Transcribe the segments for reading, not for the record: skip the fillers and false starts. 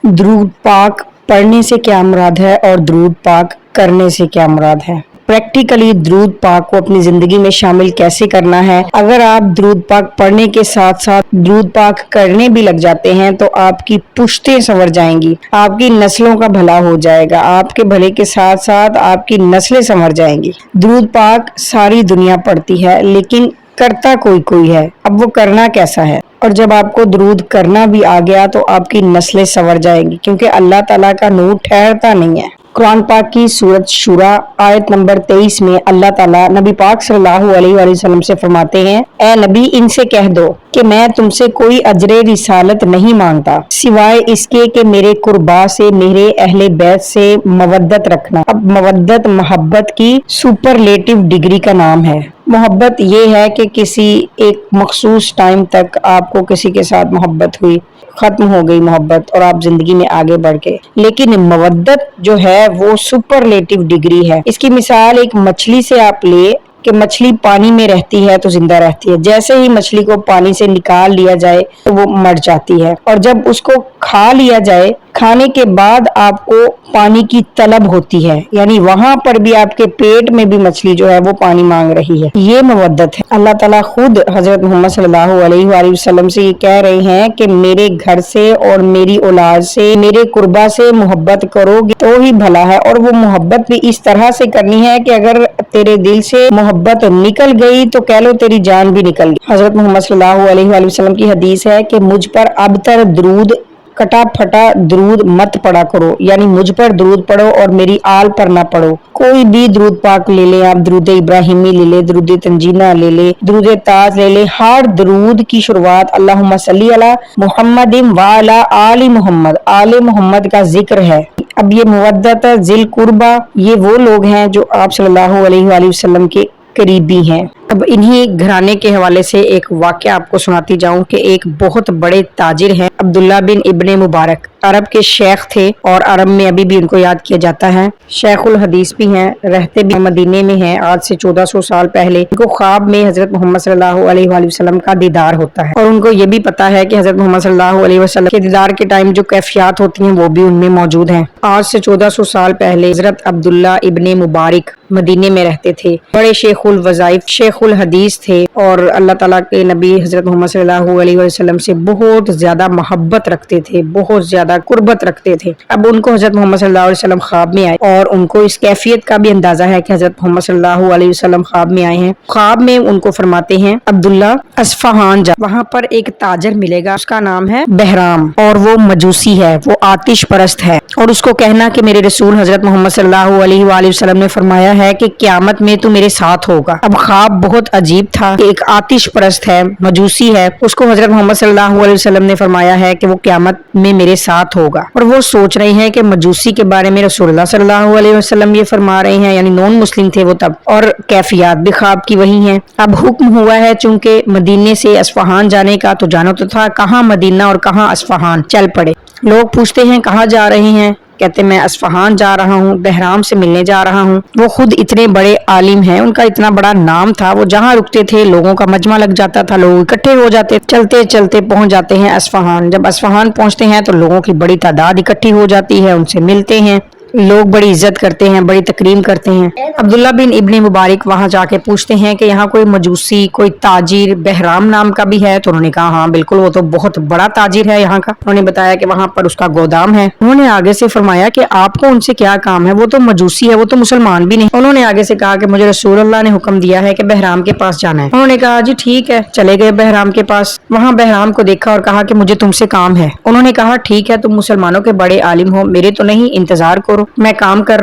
درود پاک پڑھنے سے کیا مراد ہے اور درود پاک کرنے سے کیا مراد ہے؟ پریکٹیکلی درود پاک کو اپنی زندگی میں شامل کیسے کرنا ہے؟ اگر آپ درود پاک پڑھنے کے ساتھ ساتھ درود پاک کرنے بھی لگ جاتے ہیں تو آپ کی پشتیں سنور جائیں گی، آپ کی نسلوں کا بھلا ہو جائے گا، آپ کے بھلے کے ساتھ ساتھ آپ کی نسلیں سنور جائیں گی۔ درود پاک ساری دنیا پڑھتی ہے لیکن کرتا کوئی ہے، اب وہ کرنا کیسا ہے؟ اور جب آپ کو درود کرنا بھی آ گیا تو آپ کی نسلیں سنور جائیں گی، کیونکہ اللہ تعالیٰ کا نور ٹھہرتا نہیں ہے۔ قرآن پاک کی سورۃ شورى آیت نمبر 23 میں اللہ تعالیٰ نبی پاک صلی اللہ علیہ وآلہ وسلم سے فرماتے ہیں، اے نبی ان سے کہہ دو کہ میں تم سے کوئی اجر رسالت نہیں مانگتا سوائے اس کے کہ میرے قربا سے، میرے اہل بیت سے مودت رکھنا۔ اب مودت محبت کی سپرلیٹو ڈگری کا نام ہے۔ محبت یہ ہے کہ کسی ایک مخصوص ٹائم تک آپ کو کسی کے ساتھ محبت ہوئی، ختم ہو گئی محبت اور آپ زندگی میں آگے بڑھ گئے، لیکن مودت جو ہے وہ سپرلیٹو ڈگری ہے۔ اس کی مثال ایک مچھلی سے آپ لے کہ مچھلی پانی میں رہتی ہے تو زندہ رہتی ہے، جیسے ہی مچھلی کو پانی سے نکال لیا جائے تو وہ مر جاتی ہے، اور جب اس کو کھا لیا جائے، کھانے کے بعد آپ کو پانی کی طلب ہوتی ہے، یعنی وہاں پر بھی آپ کے پیٹ میں بھی مچھلی جو ہے وہ پانی مانگ رہی ہے، یہ مودت ہے۔ اللہ تعالیٰ خود حضرت محمد صلی اللہ علیہ وآلہ وسلم سے یہ کہہ رہے ہیں کہ میرے گھر سے اور میری اولاد سے، میرے قربا سے محبت کرو گے تو ہی بھلا ہے، اور وہ محبت بھی اس طرح سے کرنی ہے کہ اگر تیرے دل سے محبت نکل گئی تو کہہ لو تیری جان بھی نکل گئی۔ حضرت محمد صلی اللہ علیہ وآلہ وسلم کی حدیث ہے کہ مجھ پر ابتر درود، کٹا پھٹا درود مت پڑا کرو، یعنی مجھ پر درود پڑھو اور میری آل پر نہ پڑھو۔ کوئی بھی درود پاک لے لیں آپ، درود ابراہیمی لے لیں، درود تنجینہ لے لیں، درود تاج لے لیں، ہر درود کی شروعات اللہم صلی علی محمد وعلی آل محمد، آل محمد کا ذکر ہے۔ اب یہ مودت ذی القربہ، یہ وہ لوگ ہیں جو آپ صلی اللہ علیہ وآلہ وسلم کے قریبی ہیں۔ اب انہی گھرانے کے حوالے سے ایک واقعہ آپ کو سناتی جاؤں کہ ایک بہت بڑے تاجر ہیں عبداللہ بن ابن مبارک، عرب کے شیخ تھے اور عرب میں ابھی بھی ان کو یاد کیا جاتا ہے، شیخ الحدیث بھی ہیں، رہتے بھی مدینے میں ہیں۔ آج سے 1400 سال پہلے ان کو خواب میں حضرت محمد صلی اللہ علیہ وآلہ وسلم کا دیدار ہوتا ہے، اور ان کو یہ بھی پتا ہے کہ حضرت محمد صلی اللہ علیہ وسلم کے دیدار کے ٹائم جو کیفیات ہوتی ہیں وہ بھی ان میں موجود ہیں۔ آج سے 1400 سال پہلے حضرت عبداللہ ابن مبارک مدینے میں رہتے تھے، بڑے شیخ الوظائف، شیخ الحدیث تھے، اور اللہ تعالیٰ کے نبی حضرت محمد صلی اللہ علیہ وسلم سے بہت زیادہ محبت رکھتے تھے، بہت زیادہ قربت رکھتے تھے۔ اب ان کو حضرت محمد صلی اللہ علیہ وسلم خواب میں آئے، اور ان کو اس کیفیت کا بھی اندازہ ہے کہ حضرت محمد صلی اللہ علیہ وسلم خواب میں آئے ہیں۔ خواب میں ان کو فرماتے ہیں عبداللہ اصفہان جا، وہاں پر ایک تاجر ملے گا، اس کا نام ہے بہرام، اور وہ مجوسی ہے، وہ آتش پرست ہے، اور اس کو کہنا کہ میرے رسول حضرت محمد صلی اللہ علیہ وآلہ وسلم نے فرمایا ہے کہ قیامت میں تو میرے ساتھ ہوگا۔ اب خواب بہت عجیب تھا کہ ایک آتش پرست ہے، مجوسی ہے، اس کو حضرت محمد صلی اللہ علیہ وسلم نے فرمایا ہے کہ وہ قیامت میں میرے ساتھ ہوگا، اور وہ سوچ رہے ہیں کہ مجوسی کے بارے میں رسول اللہ صلی اللہ علیہ وسلم یہ فرما رہے ہیں، یعنی نون مسلم تھے وہ تب، اور کیفیات بھی خواب کی وہی ہیں۔ اب حکم ہوا ہے چونکہ مدینے سے اصفہان جانے کا، تو جانا تو تھا، کہاں مدینہ اور کہاں اصفہان، چل پڑے۔ لوگ پوچھتے ہیں کہاں جا رہے ہیں، کہتے میں اصفہان جا رہا ہوں، بہرام سے ملنے جا رہا ہوں۔ وہ خود اتنے بڑے عالم ہیں، ان کا اتنا بڑا نام تھا، وہ جہاں رکتے تھے لوگوں کا مجمع لگ جاتا تھا، لوگ اکٹھے ہو جاتے، چلتے چلتے پہنچ جاتے ہیں اصفہان۔ جب اصفہان پہنچتے ہیں تو لوگوں کی بڑی تعداد اکٹھی ہو جاتی ہے، ان سے ملتے ہیں، لوگ بڑی عزت کرتے ہیں، بڑی تکریم کرتے ہیں۔ عبداللہ بن ابن مبارک وہاں جا کے پوچھتے ہیں کہ یہاں کوئی مجوسی، کوئی تاجر بہرام نام کا بھی ہے؟ تو انہوں نے کہا ہاں بالکل، وہ تو بہت بڑا تاجر ہے یہاں کا۔ انہوں نے بتایا کہ وہاں پر اس کا گودام ہے۔ انہوں نے آگے سے فرمایا کہ آپ کو ان سے کیا کام ہے، وہ تو مجوسی ہے، وہ تو مسلمان بھی نہیں۔ انہوں نے آگے سے کہا کہ مجھے رسول اللہ نے حکم دیا ہے کہ بہرام کے پاس جانا ہے۔ انہوں نے کہا جی ٹھیک ہے، چلے گئے بہرام کے پاس۔ وہاں بہرام کو دیکھا اور کہا کہ مجھے تم سے کام ہے۔ انہوں نے کہا ٹھیک ہے، تم مسلمانوں کے بڑے عالم ہو، میرے تو نہیں، انتظار کرو، میں کام کر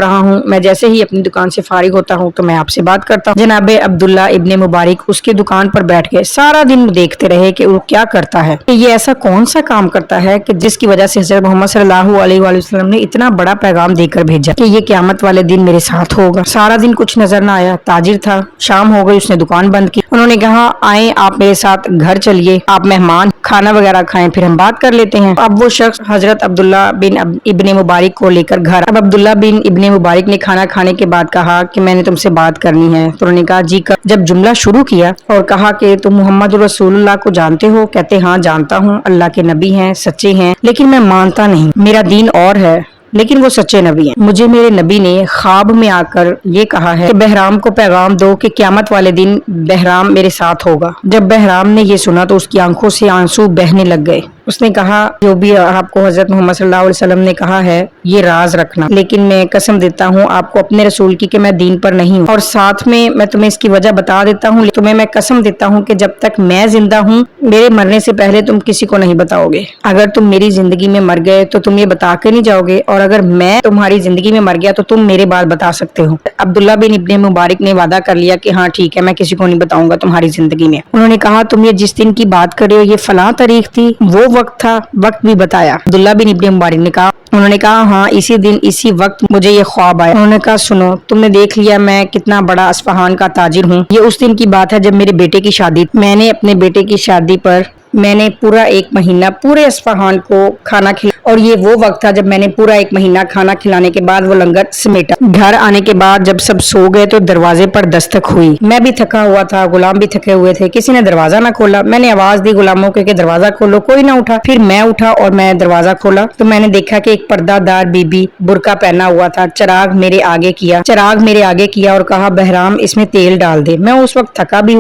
رہا ہوں، میں جیسے ہی اپنی دکان سے فارغ ہوتا ہوں تو میں آپ سے بات کرتا ہوں۔ جناب عبداللہ ابن مبارک اس کی دکان پر بیٹھ گئے، سارا دن دیکھتے رہے کہ وہ کیا کرتا ہے، کہ یہ ایسا کون سا کام کرتا ہے کہ جس کی وجہ سے حضرت محمد صلی اللہ علیہ وآلہ وسلم نے اتنا بڑا پیغام دے کر بھیجا کہ یہ قیامت والے دن میرے ساتھ ہوگا۔ سارا دن کچھ نظر نہ آیا، تاجر تھا، شام ہو گئی، اس نے دکان بند کی۔ انہوں نے کہا آئیں آپ میرے ساتھ گھر چلیے، آپ مہمان، کھانا وغیرہ کھائیں، پھر ہم بات کر لیتے ہیں۔ اب وہ شخص حضرت عبداللہ بن ابن مبارک کو لے کر گھر، اب عبداللہ بن ابن مبارک نے کھانا کھانے کے بعد کہا کہ میں نے تم سے بات کرنی ہے، تو انہوں نے کہا جی کر۔ جب جملہ شروع کیا اور کہا کہ تم محمد رسول اللہ کو جانتے ہو؟ کہتے ہاں جانتا ہوں، اللہ کے نبی ہیں، سچے ہیں، لیکن میں مانتا نہیں، میرا دین اور ہے، لیکن وہ سچے نبی ہیں۔ مجھے میرے نبی نے خواب میں آ کر یہ کہا ہے کہ بہرام کو پیغام دو کہ قیامت والے دن بہرام میرے ساتھ ہوگا۔ جب بہرام نے یہ سنا تو اس کی آنکھوں سے آنسو بہنے لگ گئے۔ اس نے کہا جو بھی آپ کو حضرت محمد صلی اللہ علیہ وسلم نے کہا ہے یہ راز رکھنا، لیکن میں قسم دیتا ہوں آپ کو اپنے رسول کی کہ میں دین پر نہیں ہوں، اور ساتھ میں تمہیں اس کی وجہ بتا دیتا ہوں، تمہیں میں قسم دیتا ہوں کہ جب تک میں زندہ ہوں میرے مرنے سے پہلے تم کسی کو نہیں بتاؤ گے۔ اگر تم میری زندگی میں مر گئے تو تم یہ بتا کے نہیں جاؤ گے، اور اگر میں تمہاری زندگی میں مر گیا تو تم میرے بعد بتا سکتے ہو۔ عبداللہ بن ابن مبارک نے وعدہ کر لیا کہ ہاں ٹھیک ہے، میں کسی کو نہیں بتاؤں گا تمہاری زندگی میں۔ انہوں نے کہا تم یہ جس دن کی بات کر رہے ہو یہ فلاں تاریخ تھی، وہ وقت تھا، وقت بھی بتایا۔ عبداللہ بن ابن مبارک نے کہا، انہوں نے کہا ہاں اسی دن اسی وقت مجھے یہ خواب آیا۔ انہوں نے کہا سنو، تم نے دیکھ لیا میں کتنا بڑا اصفہان کا تاجر ہوں۔ یہ اس دن کی بات ہے جب میرے بیٹے کی شادی، میں نے اپنے بیٹے کی شادی پر میں نے پورا 1 مہینہ پورے اصفہان کو کھانا کھلایا، اور یہ وہ وقت تھا جب میں نے پورا 1 مہینہ کھانا کھلانے کے بعد وہ لنگر سمیٹا۔ گھر آنے کے بعد جب سب سو گئے تو دروازے پر دستک ہوئی۔ میں بھی تھکا ہوا تھا، غلام بھی تھکے ہوئے تھے، کسی نے دروازہ نہ کھولا۔ میں نے آواز دی غلاموں کے کہ دروازہ کھولو، کوئی نہ اٹھا۔ پھر میں اٹھا اور میں دروازہ کھولا تو میں نے دیکھا کہ ایک پردہ دار بی بی برقع پہنا ہوا تھا، چراغ میرے آگے کیا اور کہا بہرام اس میں تیل ڈال دے۔ میں اس وقت تھکا بھی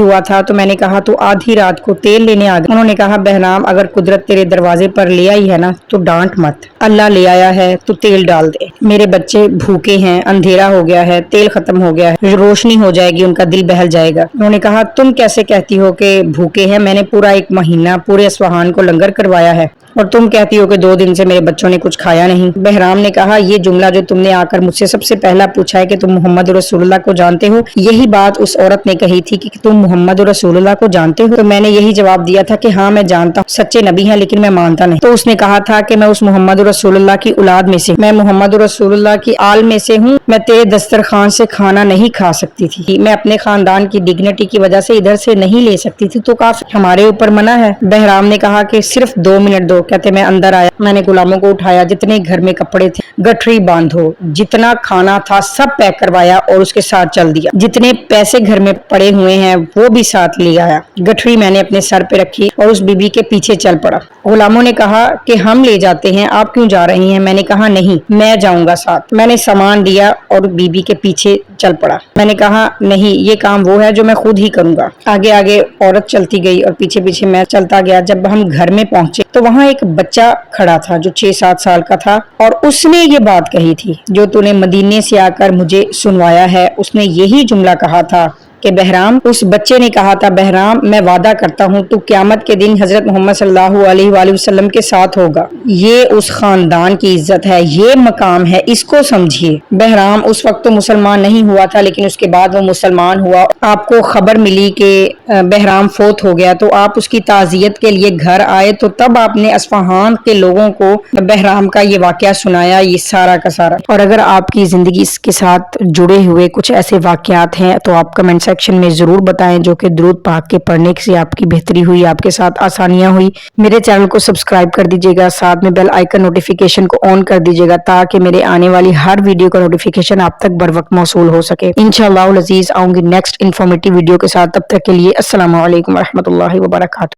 ہوا تھا تو میں نے کہا تو آدھی رات کو تیل لینے آ گیا۔ انہوں نے کہا بہرام اگر قدرت تیرے دروازے پر لے آئی ہے نا تو ڈانٹ مت، اللہ لے آیا ہے تو تیل ڈال دے۔ میرے بچے بھوکے ہیں، اندھیرا ہو گیا ہے، تیل ختم ہو گیا ہے، روشنی ہو جائے گی، ان کا دل بہل جائے گا۔ انہوں نے کہا تم کیسے کہتی ہو کہ بھوکے ہیں؟ میں نے پورا 1 مہینہ پورے اصفہان کو لنگر کروایا ہے، اور تم کہتی ہو کہ 2 دن سے میرے بچوں نے کچھ کھایا نہیں۔ بہرام نے کہا یہ جملہ جو تم نے آ کر مجھ سے سب سے پہلا پوچھا ہے کہ تم محمد رسول اللہ کو جانتے ہو، یہی بات اس عورت نے کہی تھی کہ تم محمد رسول اللہ کو جانتے ہو؟ تو میں نے یہی جواب دیا تھا کہ ہاں میں جانتا ہوں، سچے نبی ہیں لیکن میں مانتا نہیں۔ تو اس نے کہا تھا کہ میں اس محمد رسول اللہ کی اولاد میں سے، میں محمد رسول اللہ کی آل میں سے ہوں، میں تیرے دسترخوان سے کھانا نہیں کھا سکتی تھی، میں اپنے خاندان کی ڈگنیٹی کی وجہ سے ادھر سے نہیں لے سکتی تھی، تو کافی ہمارے اوپر منع ہے۔ بہرام نے کہا کہ صرف 2 منٹ دو۔ کہتے میں اندر آیا، میں نے غلاموں کو اٹھایا، جتنے گھر میں کپڑے تھے گٹھری باندھو، جتنا کھانا تھا سب پیک کروایا اور اس کے ساتھ چل دیا، جتنے پیسے گھر میں پڑے ہوئے ہیں وہ بھی ساتھ لے آیا۔ گٹھری میں نے اپنے سر پہ رکھی اور اس بی بی کے پیچھے چل پڑا۔ غلاموں نے کہا کہ ہم لے جاتے ہیں، آپ کیوں جا رہی ہیں؟ میں نے کہا نہیں میں جاؤں گا ساتھ۔ میں نے سامان دیا اور بی بی کے پیچھے چل پڑا۔ میں نے کہا نہیں یہ کام وہ ہے جو میں خود ہی کروں گا۔ آگے آگے عورت چلتی گئی اور پیچھے پیچھے میں چلتا گیا۔ جب ہم گھر میں پہنچے تو وہاں ایک بچہ کھڑا تھا جو 6-7 سال کا تھا، اور اس نے یہ بات کہی تھی جو تو نے مدینے سے آ کر مجھے سنوایا ہے۔ اس نے یہی جملہ کہا تھا کہ بہرام، اس بچے نے کہا تھا بہرام میں وعدہ کرتا ہوں تو قیامت کے دن حضرت محمد صلی اللہ علیہ وآلہ وسلم کے ساتھ ہوگا، یہ اس خاندان کی عزت ہے، یہ مقام ہے، اس کو سمجھیے۔ بہرام اس وقت تو مسلمان نہیں ہوا تھا لیکن اس کے بعد وہ مسلمان ہوا۔ آپ کو خبر ملی کہ بہرام فوت ہو گیا تو آپ اس کی تعزیت کے لیے گھر آئے، تو تب آپ نے اصفہان کے لوگوں کو بہرام کا یہ واقعہ سنایا، یہ سارا کا سارا۔ اور اگر آپ کی زندگی اس کے ساتھ جڑے ہوئے کچھ ایسے واقعات ہیں تو آپ کمنٹ سیکشن میں ضرور بتائیں جو کہ درود پاک کے پڑھنے سے آپ کی بہتری ہوئی، آپ کے ساتھ آسانیاں ہوئی۔ میرے چینل کو سبسکرائب کر دیجیے گا، ساتھ میں بیل آئیکن نوٹیفیکیشن کو آن کر دیجیے گا تاکہ میرے آنے والی ہر ویڈیو کا نوٹیفیکیشن آپ تک بر وقت موصول ہو سکے۔ انشاءاللہ العزیز آؤں گی نیکسٹ انفارمیٹیو ویڈیو کے ساتھ، تب تک کے لیے السلام علیکم ورحمۃ اللہ وبرکاتہ۔